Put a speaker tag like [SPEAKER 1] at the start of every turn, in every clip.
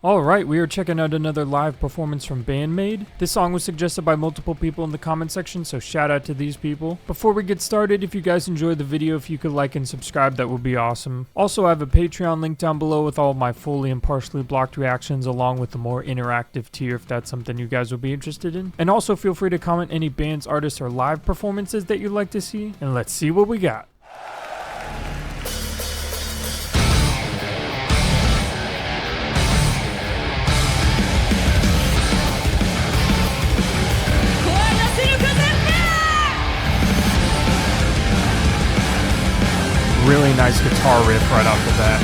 [SPEAKER 1] Alright, we are checking out another live performance from Bandmade. This song was suggested by multiple people in the comment section, so shout out to these people. Before we get started, if you guys enjoyed the video, if you could like and subscribe, that would be awesome. Also, I have a Patreon link down below with all of my fully and partially blocked reactions, along with the more interactive tier if that's something you guys would be interested in. And also feel free to comment any bands, artists, or live performances that you'd like to see, and let's see what we got. Really nice guitar riff right off the bat.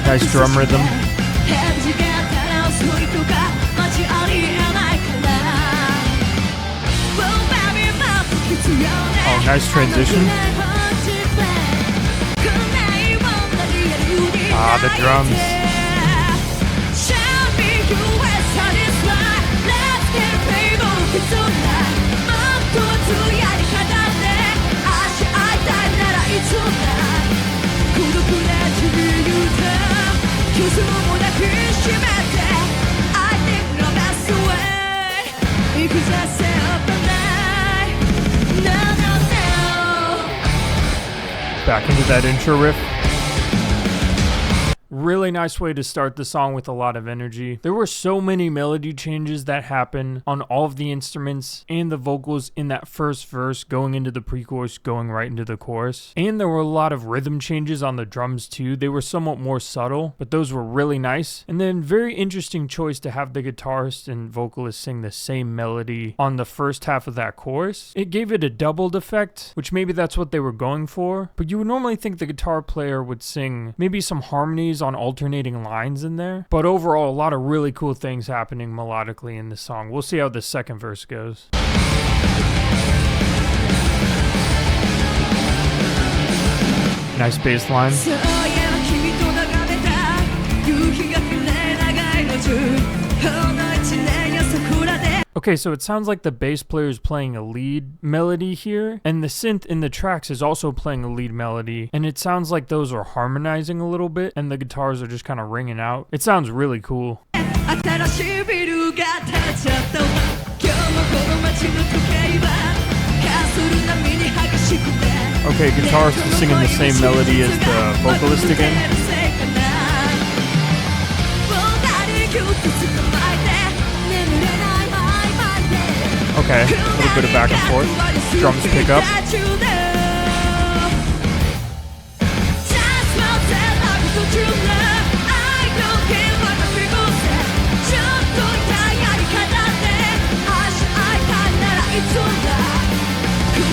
[SPEAKER 1] Nice drum rhythm. Oh, nice transition. Ah, the drums. Back into that intro riff. Really nice way to start the song with a lot of energy. There were so many melody changes that happen on all of the instruments and the vocals in that first verse, going into the pre-chorus, going right into the chorus. And there were a lot of rhythm changes on the drums too. They were somewhat more subtle, but those were really nice. And then very interesting choice to have the guitarist and vocalist sing the same melody on the first half of that chorus. It gave it a doubled effect, which maybe that's what they were going for, but you would normally think the guitar player would sing maybe some harmonies on alternating lines in there. But overall, a lot of really cool things happening melodically in this song. We'll see how the second verse goes. Nice bass line. Okay, so it sounds like the bass player is playing a lead melody here, and the synth in the tracks is also playing a lead melody, and it sounds like those are harmonizing a little bit, and the guitars are just kind of ringing out. It sounds really cool. Okay, guitarist is singing the same melody as the vocalist again. Okay, a little bit of back and forth. Drums pick up.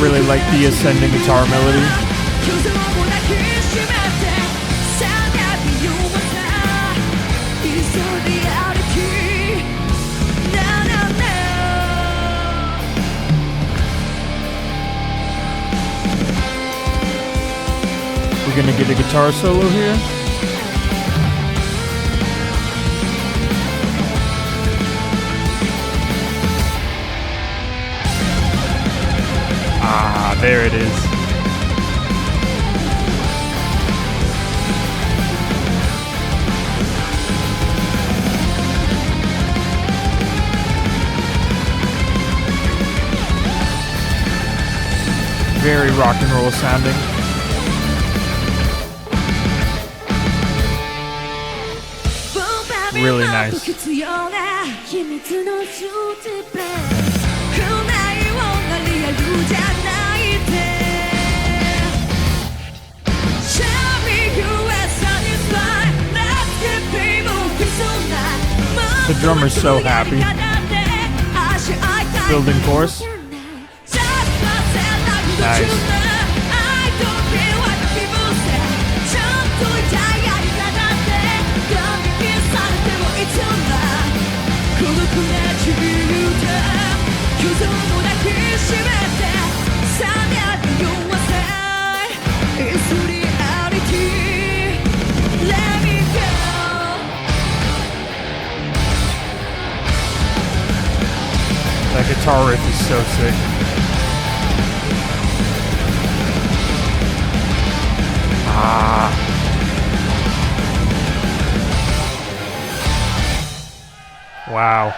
[SPEAKER 1] Really like the ascending guitar melody. We're gonna get a guitar solo here. Ah, there it is. Very rock and roll sounding. Really nice. The drummer's so happy. Building chorus. Nice. guitar riff is so sick. Wow.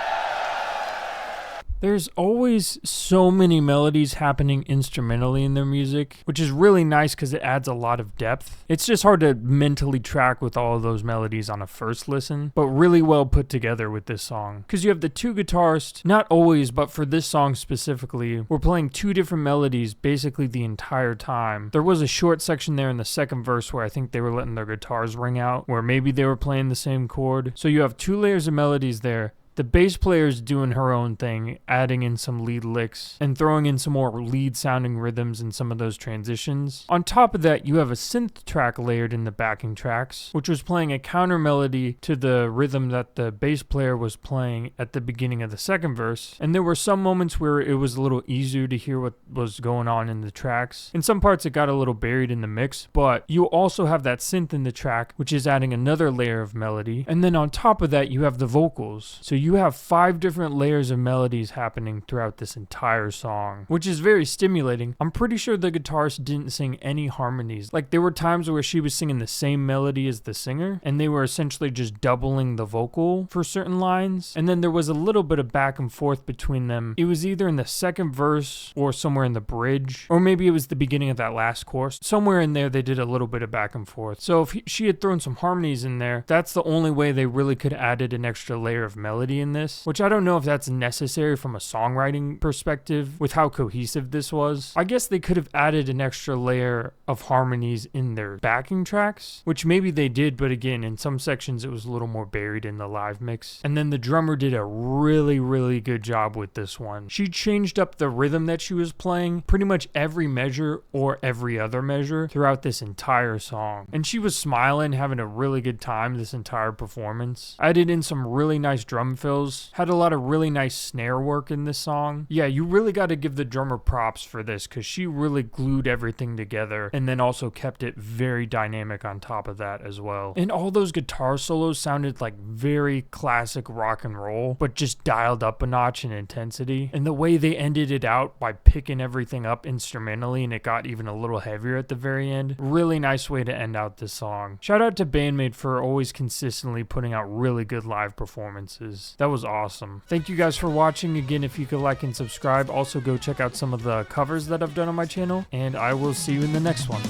[SPEAKER 1] There's always so many melodies happening instrumentally in their music, which is really nice because it adds a lot of depth. It's just hard to mentally track with all of those melodies on a first listen, but really well put together with this song. Because you have the two guitarists, not always, but for this song specifically, we're playing two different melodies basically the entire time. There was a short section there in the second verse where I think they were letting their guitars ring out, where maybe they were playing the same chord. So you have two layers of melodies there. The bass player's doing her own thing, adding in some lead licks and throwing in some more lead sounding rhythms in some of those transitions. On top of that, you have a synth track layered in the backing tracks, which was playing a counter melody to the rhythm that the bass player was playing at the beginning of the second verse. And there were some moments where it was a little easier to hear what was going on in the tracks. In some parts it got a little buried in the mix, but you also have that synth in the track, which is adding another layer of melody. And then on top of that, you have the vocals. So you have 5 different layers of melodies happening throughout this entire song, which is very stimulating. I'm pretty sure the guitarist didn't sing any harmonies. Like, there were times where she was singing the same melody as the singer, and they were essentially just doubling the vocal for certain lines. And then there was a little bit of back and forth between them. It was either in the second verse or somewhere in the bridge, or maybe it was the beginning of that last chorus. Somewhere in there they did a little bit of back and forth. So if she had thrown some harmonies in there, that's the only way they really could have added an extra layer of melody in this, which I don't know if that's necessary from a songwriting perspective with how cohesive this was. I guess they could have added an extra layer of harmonies in their backing tracks, which maybe they did, but again, in some sections it was a little more buried in the live mix. And then the drummer did a really good job with this one. She changed up the rhythm that she was playing pretty much every measure or every other measure throughout this entire song. And she was smiling, having a really good time this entire performance. Added in some really nice drum fills. Had a lot of really nice snare work in this song. Yeah, you really got to give the drummer props for this because she really glued everything together and then also kept it very dynamic on top of that as well. And all those guitar solos sounded like very classic rock and roll, but just dialed up a notch in intensity. And the way they ended it out by picking everything up instrumentally and it got even a little heavier at the very end. Really nice way to end out this song. Shout out to Bandmate for always consistently putting out really good live performances. That was awesome. Thank you guys for watching. Again, if you could like and subscribe, also go check out some of the covers that I've done on my channel, and I will see you in the next one.